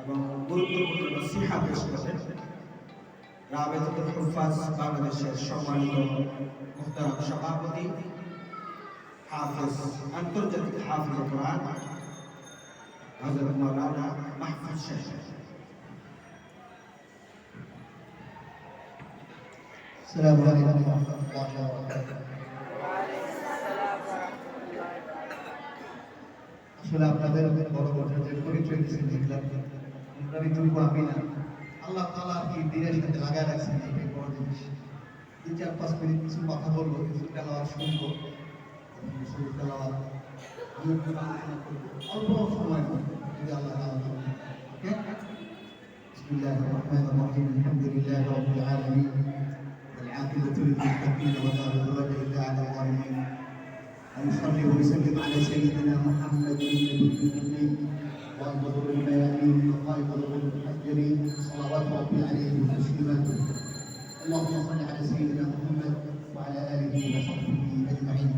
এবং গুরুত্বপূর্ণ নসিহা পেশ করেন রাবেতাতুল হুফাজ বাংলাদেশের সম্মানিত মুহতারাম সভাপতি হাফেজ আন্তর্জাতিক হাফেজ কোরআন হযরত মাওলানা মাহফুজ সাহেব। আসসালামু আলাইকুম ওয়া রাহমাতুল্লাহি ওয়া বারাকাতুহু। আসলে আপনাদের বড় কথা যে পরিচয় দিয়েছেন দেখলাম আপনারই যোগ্য আমি না, আল্লাহ তাআলা কি দিনের সাথে লাগায় রাখছেন, এটাই বড় জিনিস। 2-4-5 মিনিট কিছু কথা বলবো, কিছু তেলাওয়াত শুনবো, কিছু তেলাওয়াত আমি একটু আলোচনা করবো অল্প সময় যদি আল্লাহ তাআলা বলেন। ওকে, বিসমিল্লাহির রহমানির রহিম, আলহামদুলিল্লাহি রাব্বিল আলামিন, والعاقبة للمتقين ولا عدوان إلا على الظالمين. ونصلي ونسلم على سيدنا محمد النبي الأمي وأفضل الميامين وقائد المحجرين صلوات ربي عليه وتسليماته. اللهم صل على سيدنا محمد وعلى آله وصحبه أجمعين.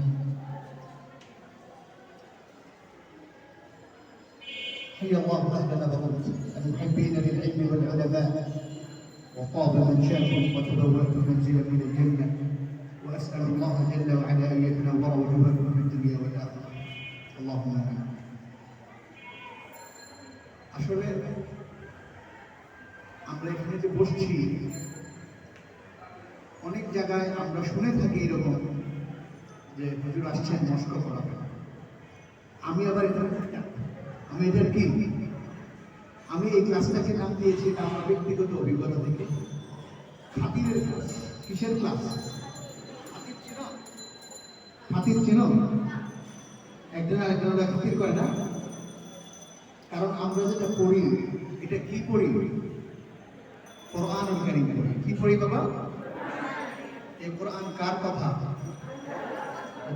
حي الله أهل نبوت المحبين للعلم والعلماء، وطاب من شاكم وتبوأت منزلا من الجنة، وأسأل الله جل وعلا أن يتنور وجوهكم في الدنيا والآخرة. اللهم آمين. আসলে আমরা এখানে যে বসছি অনেক জায়গায় আমরা শুনে থাকি এরকম যে হুজুর আসছেন মস্ক করাবে। আমি আবার আমি এদের কি আমি এই ক্লাসটাকে নাম দিয়েছি এটা আমার ব্যক্তিগত অভিজ্ঞতা থেকে খাতিরের ক্লাস। কিসের ক্লাস? খাতির চেনো? একজন আরেকজনের খাতির করে না, কারণ আমরা যেটা পড়ি এটা কি পড়ি? কোরআনুল কারীম পড়ি। কি পড়ি বাবা? এই কোরআন কার কথা?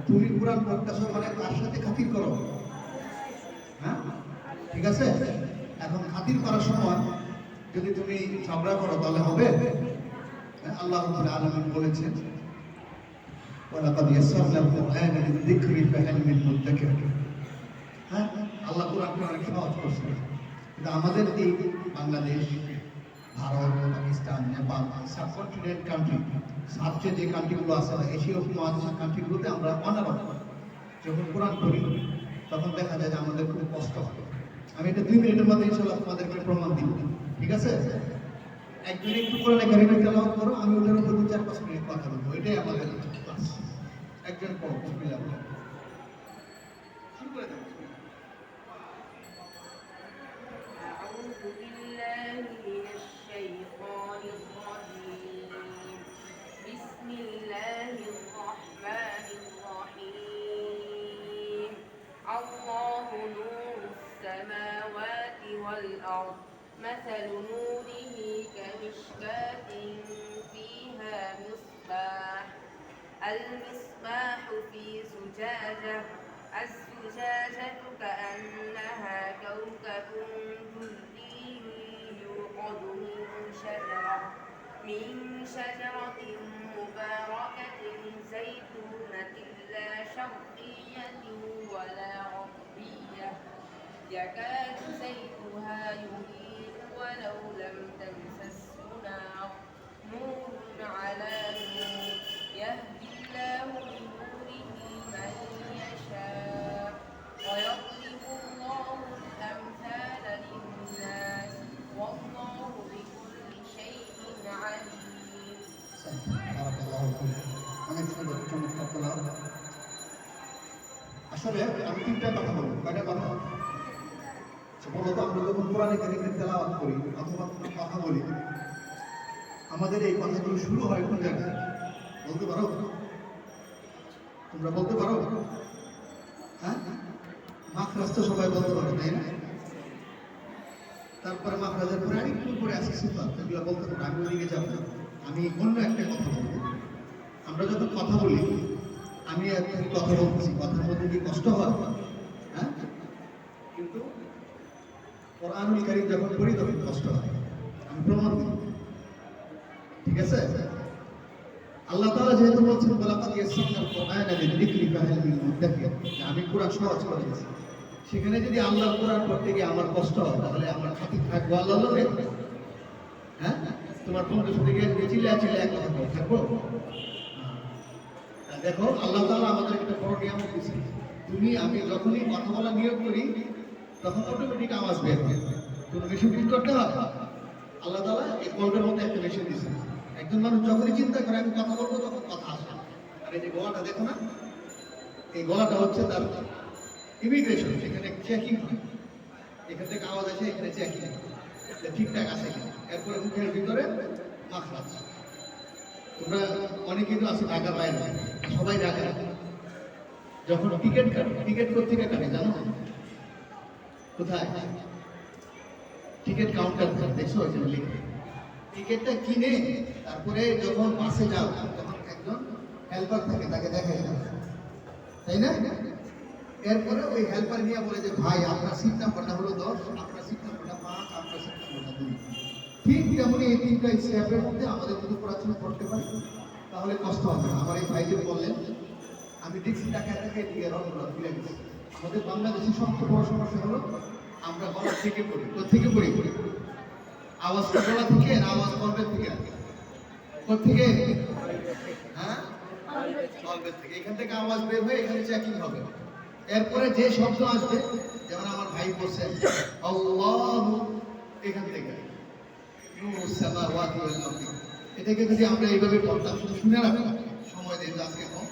তুমি কোরআন পড়তেছো মানে কার সাথে খাতির করো? হ্যাঁ, ঠিক আছে। এখন খাতির করার সময় যদি তুমি ঝগড়া করো তাহলে হবে? আল্লাহ রাব্বুল আলামিন বলেছেন ওয়ালাকাদ ইয়াসসারনাল কুরআনা লিয-যিকরি ফাহাল মিন মুদ্দাকির। হ্যাঁ, আল্লাহ কোরআনকে অনেক সহজ করছেন, কিন্তু আমাদের এই বাংলাদেশ, ভারত, পাকিস্তান, নেপাল, সাবকন্টিনেন্ট কান্ট্রি, সাবচেয়ে যে কান্ট্রিগুলো আছে এশীয় মহাদেশের কান্ট্রিগুলোতে আমরা অনারব যখন কোরআন পড়ি তখন দেখা যায় যে আমাদের খুব কষ্ট হয়। আমি এটা 2 মিনিটের মধ্যে ইনশাআল্লাহ তোমাদেরকে প্রমাণ দিব, ঠিক আছে? একজন একটু কোরআনে কারিমে তেলাওয়াত করো, আমি ওটার উপর 2-4-5 মিনিট কথা বলবো। এটাই আমাদের ক্লাস। একজন পড়ো, বিসমিল্লাহ বলো, শুরু করে দাও। أعوذ بالله من الشيطان الرجيم. بسم الله الرحمن الرحيم. الله نور السماوات والأرض مثل نوره كمشكاة فيها مصباح. المصباح في زجاجة. الزجاجة كأنها كوكب دري يوقد من شجرة مباركة زيتونة لا شرقية ولا غربية يكاد زيتها يضيء ولو لم تمسسه نار نور على نور يهدي الله بنوره من يشاء ويضرب الله الأمثال للناس والله بكل شيء عليم. বারাকাল্লাহু ফিক। অনেক সুন্দর, চমৎকার তেলাওয়াত। আসলে আমি 3টা কথা বলবো। কয়টা কথা? বলতো আমরা যখন কোরআনে কারিমের তেলাওয়াত করি অথবা কোনো কথা বলি, আমাদের এই কথাগুলো শুরু হয় কোন জায়গায়? বলতে পারো? তোমরা বলতে পারো? হ্যাঁ, মাখরাজ তো সবাই বলতে পারো, তাই না? তারপরে মাখরাজের পরে আরেকটু করে আছে সিফাত, এগুলো বলতে পারো। আমি ওদিকে যাবো না, আমি অন্য একটা কথা বলবো। আমরা যখন কথা বলি, আমি এখন কথা বলছি, কথার মধ্যে কি কষ্ট হয়? হ্যাঁ, কিন্তু কোরআনুল কারীম যখন পড়ি তখন কষ্ট হয়। আমি প্রমাণ দিই, ঠিক আছে? আল্লাহ তাআলা যেহেতু বলছেন ওয়ালাকাদ ইয়াসসারনাল কুরআনা লিয-যিকরি ফাহাল মিন মুদ্দাকির, আমি কোরআন সহজ করে দিয়েছি। সেখানে যদি আল্লাহর কোরআন পড়তে গিয়ে আমার কষ্ট হয় তাহলে আমার খাতির থাকবো আল্লাহ লোকে? হ্যাঁ, তোমার বন্ধু সাথে গিয়ে চিল্লা চিল্লা এক কথা থাকবো? দেখো আল্লাহ তাআলা আমাদের একটা বড় নিয়ামত দিয়েছে। তুমি আমি যখনই কথা বলা নিয়োগ করি তখন অটোমেটিক আওয়াজ বের হয়, কোনো মেশিন ফিট করতে হয়? আল্লাহ তাআলা এই কলবের মধ্যে একটা মেশিন দিয়েছে। একজন মানুষ যখনই চিন্তা করে আমি কথা বলবো তখন কথা আসে। আর এই যে গলাটা দেখো না, এই গলাটা হচ্ছে তার ইমিগ্রেশন, এখানে চেকিং হয়। এখান থেকে আওয়াজ আসে, এখানে চেকিং ঠিকঠাক আছে কিনা, এরপরে মুখের ভিতরে মাখরাজ। তোমরা অনেকেই তো আছে ঢাকার বাইরে, সবাই ঢাকা। যখন টিকিট কাটে, টিকিট কোথেকে কাটে জানো? কোথায়? টিকিট কাউন্টার দেখছো ওইখানে লিখে। টিকিটটা কিনে তারপরে যখন বাসে যাও তখন একজন হেল্পার থাকে, তাকে দেখাই যাও, তাই না? এরপরে ওই হেল্পার নিয়ে বলে যে ভাই আপনার সিট নাম্বারটা হলো 10, আপনার সিট নাম্বারটা 5, আপনার সিট নাম্বারটা 2। ঠিক তেমনি এই তিনটা স্টেপের মধ্যে আমাদের যদি পড়াশোনা করতে পারি তাহলে কষ্ট হবে না। আমার এই ভাই যে বললেন, আমি দেখছি টাকায় টাকায় দিয়ে রঙগুলো ভুলে গেছি। আমাদের বাংলাদেশের সবচেয়ে বড় সমস্যা হলো আমরা গলা থেকে পড়ি। কোথেকে পড়ি? আওয়াজটা গলা থেকে না আওয়াজ কলবের থেকে? কোথেকে? হ্যাঁ, কলবের থেকে। এখান থেকে আওয়াজ বের হয়ে এখানে চেকিং হবে। এরপরে যে শব্দ আসবে, যেমন আমার ভাই বলছেন আল্লাহু, এখান থেকে নূরুস সামাওয়াতি ওয়াল আরদি, এটাকে যদি আমরা এইভাবে পড়তাম, শুধু শুনে রাখতাম, সময় দিন আজকে কম।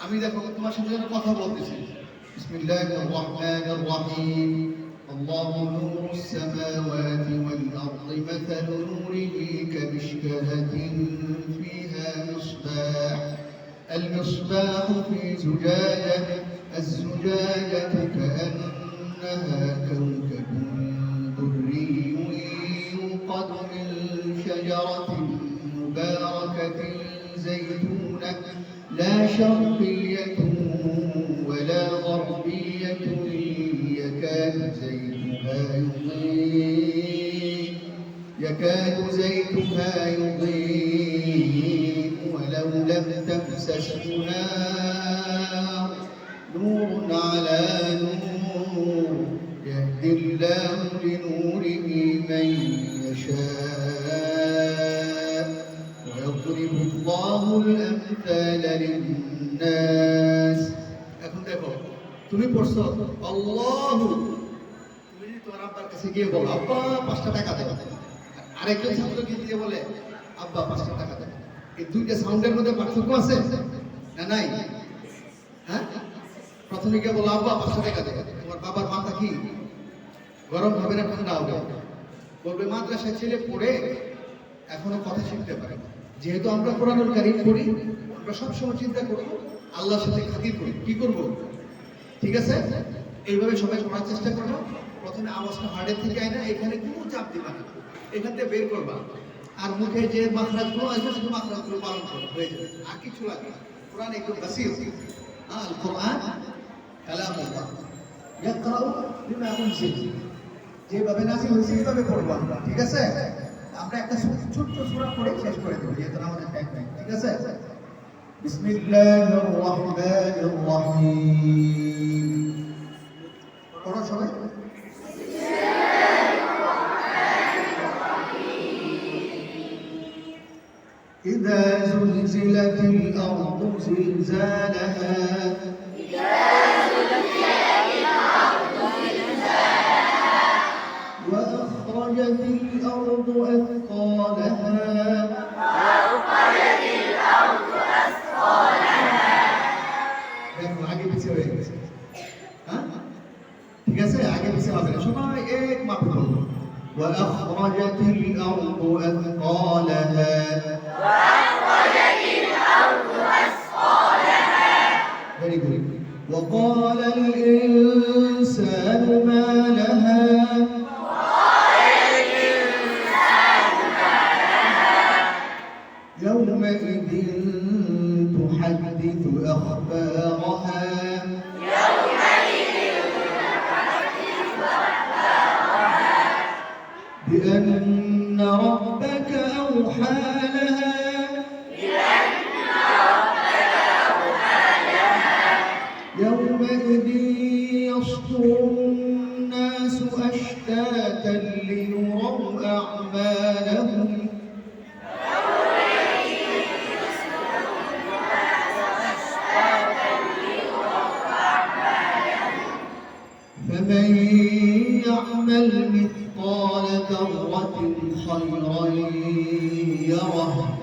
আমি দেখো তোমার সাথে যেন কথা বলতেছি। বিসমিল্লাহির রহমানির রহিম। আল্লাহু নূরুস সামাওয়াতি ওয়াল আরদি মাসালু নূরিহি কামিশকাতিন ফিহা মিসবাহ المصباح في زجاجة الزجاجة كأنها كوكب دري يوقد من شجرة مباركة زيتونة لا شرقية ولا غربية يكاد زيتها يضيء ولو لم تمسسه نار نور على نور يهدي الله لنوره من يشاء ويضرب الله الأمثال للناس। এখন দেখো তুমি পড়ছো আল্লাহু, তুমি যদি তোমার আব্বার কাছে গিয়ে বলো আব্বা 5টা টাকা দাও, আরেকজন ছাত্রকে দিয়ে বলে আব্বা 5টা টাকা দাও, এই দুইটা সাউন্ডের মধ্যে পার্থক্য আছে না নাই? হ্যাঁ, প্রথমে গিয়ে বলো আব্বা 5টা টাকা দাও, তোমার বাবার মাথা কি গরম হবে না ঠান্ডা হবে? বলবে মাদ্রাসায় ছেলে পড়ে এখনো কথা শিখতে পারে। যেহেতু আমরা কোরআনুল কারীম পড়ি, আমরা সবসময় চিন্তা করব আল্লাহর সাথে খাতির করি, কি করব? ঠিক আছে, এইভাবে সবাই পড়ার চেষ্টা করবো। প্রথমে আওয়াজটা হার্টের থেকে আয় না, এখানে কোনো চাপ দিবা না, এখান থেকে বের করবা। আর মুখে যে মাখরাজগুলো আসবে শুধু মাখরাজগুলো পালন করো, হয়ে যাবে, আর কিছু লাগে না। কোরআন একটু বাসীর, আল কোরআন কালামুল্লাহ ইয়াকরাউ বিমা উনজিল, যেভাবে নাযিল হয়েছে এইভাবে পড়বো আমরা। ঠিক আছে, আমরা একটা ছোট্ট সূরা পড়ে শেষ করে দেব, যেহেতু আমাদের টাইম নাই। ঠিক আছে, বিসমিল্লাহির রহমানির রহিম। পড়ো সবাই। إذا زلزلت الأرض زلزالها وأخرجت الأرض أثقالها দেখো আগে পিছে হয়ে গেছে। হ্যাঁ, ঠিক আছে, আগে পিছে হবে না, সবাই এক মাপে বলবো। وأخرجت الأرض أثقالها Very good. وقال الإنسان ما لها يومئذ تحدث أخبارها بأن ربك أوحى لها يومئذ يصدر ليروا أعمالهم فمن يعمل مثقال ذرة خيرا يره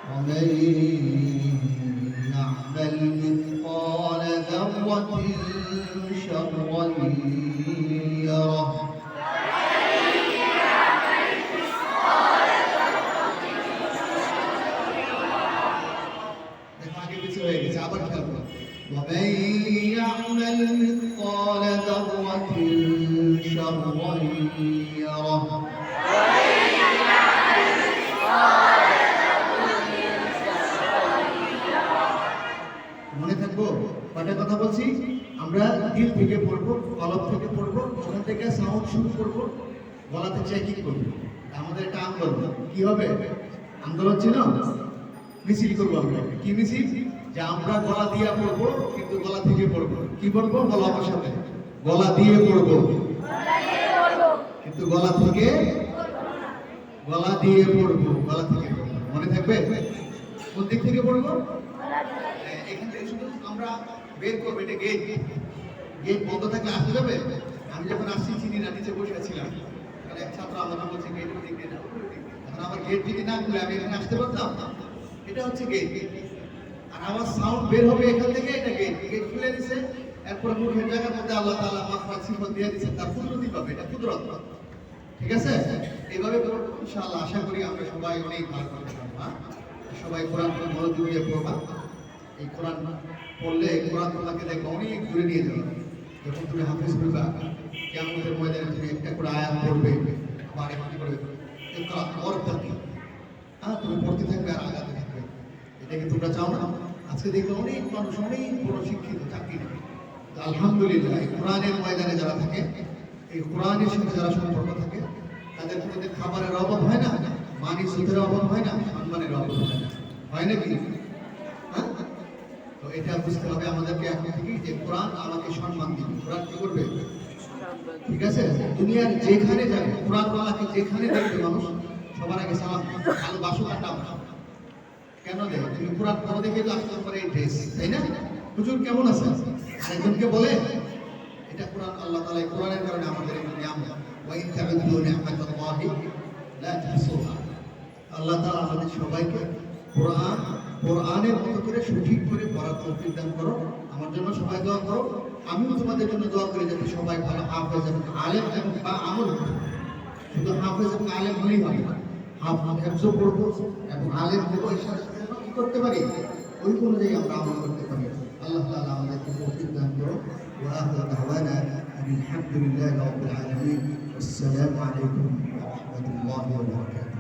ومن يعمل مثقال ذرة شرا يره ومن يعمل مثقال ذرة شرا يره মনে থাকবো কয়টা কথা বলছি আমরা দিল থেকে পড়বো কলম থেকে পড়বো ওখান থেকে সাউন্ড শুরু করবো গলাতে চেকিং করবো আমাদের একটা আন্দোলন কি হবে আন্দোলন ছিল মিছিল করবো আমরা কি মিছিল যে আমরা গলা দিয়ে পড়বো কিন্তু গলা থেকে পড়বো কি পড়বো বলো আমার সাথে গলা দিয়ে পড়বো কিন্তু গলা থেকে গলা দিয়ে পড়বো গলা থেকে পড়বো মনে থাকবে কোন দিক থেকে পড়বো এখান থেকে শুধু আমরা বের করবো এটা গেট গেট বন্ধ থাকলে আসতে যাবে আমি যখন আসছি চিনি না নিচে বসে ছিলাম তাহলে এক ছাত্র আমাকে বলছে গেটের দিক দিয়ে এখন আমার গেট যদি না খুলে আমি এখানে আসতে পারতাম এটা হচ্ছে গেট আর আমার সাউন্ড বের হবে এখান থেকে এটা গেট গেট খুলে দিছে এরপর মুখের জায়গার মধ্যে আল্লাহ তাআলা মাখরাজ সিফাত দিয়ে দিয়েছেন তার কুদরতি পাবে এটা কুদরত ঠিক আছে এইভাবে ইনশাআল্লাহ আশা করি আমরা সবাই অনেক ভালো করতে পারবো সবাই কোরআন মনোযোগ দিয়ে পড়বা এই কোরআন পড়লে কোরআন তোমাকে দেখবে অনেক দূরে নিয়ে যাবে যখন তুমি হাফেজ হইবা কিয়ামতের ময়দানে তুমি একটা করে আয়াত পড়বে আবার একটি করে ইকরা ওয়ারতাকি তুমি পড়তে থাকবে আর আগাতে থাকবে এটা কি তোমরা চাও না আজকে দেখবে অনেক মানুষ অনেক বড় শিক্ষিত চাকরি আলহামদুলিল্লাহ এই কোরআনের ময়দানে যারা থাকে এই কোরআনের সাথে যারা সম্পর্ক থাকে তাদের কোনোদিন খাবারের অভাব হয় না মান ইজ্জতের অভাব হয় না সম্মানের অভাব হয় না হয় নাকি তো এটা বুঝতে হবে আমাদেরকে এখন থেকে যে কোরআন আমাকে সম্মান দিবে কোরআন কি করবে ঠিক আছে দুনিয়ার যেখানে যাবে কোরআন ওয়ালাকে যেখানে দেখবে মানুষ সবার আগে সালাম ভালোবাসো আর নাম কেন দেয় তুমি কোরআন পড়ে দেখে তো আসতে পারে এই ড্রেস তাই না হুজুর কেমন আছে আর একজনকে বলে এটা কোরআন আল্লাহ তাআলা কোরআনের কারণে আমাদের এই নিয়ামত ওয়া ইন তা'উদু নি'মাতাল্লাহি লা তুহসুহা আল্লাহ তাআলা আমাদের সবাইকে কোরআনের মতো করে সঠিক করে পড়ার তৌফিক দান করো আমার জন্য সবাই দোয়া করো আমিও তোমাদের জন্য দোয়া করি যাতে সবাই ভালো হাফেজ এবং আলেম এবং বা আমল শুধু হাফেজ এবং আলেম হলেই হবে না হাফেজও পড়বো এবং আলেম হবো এর সাথে সাথে কি করতে পারি ওই অনুযায়ী আমরা আমল করতে পারি আল্লাহ তাআলা আমাদেরকে তৌফিক দান করো ওয়া আখিরু দাওয়ানা আলহামদুলিল্লাহি রাব্বিল আলামিন আসসালামু আলাইকুম ওয়া রাহমাতুল্লাহি ওয়া বারাকাতুহু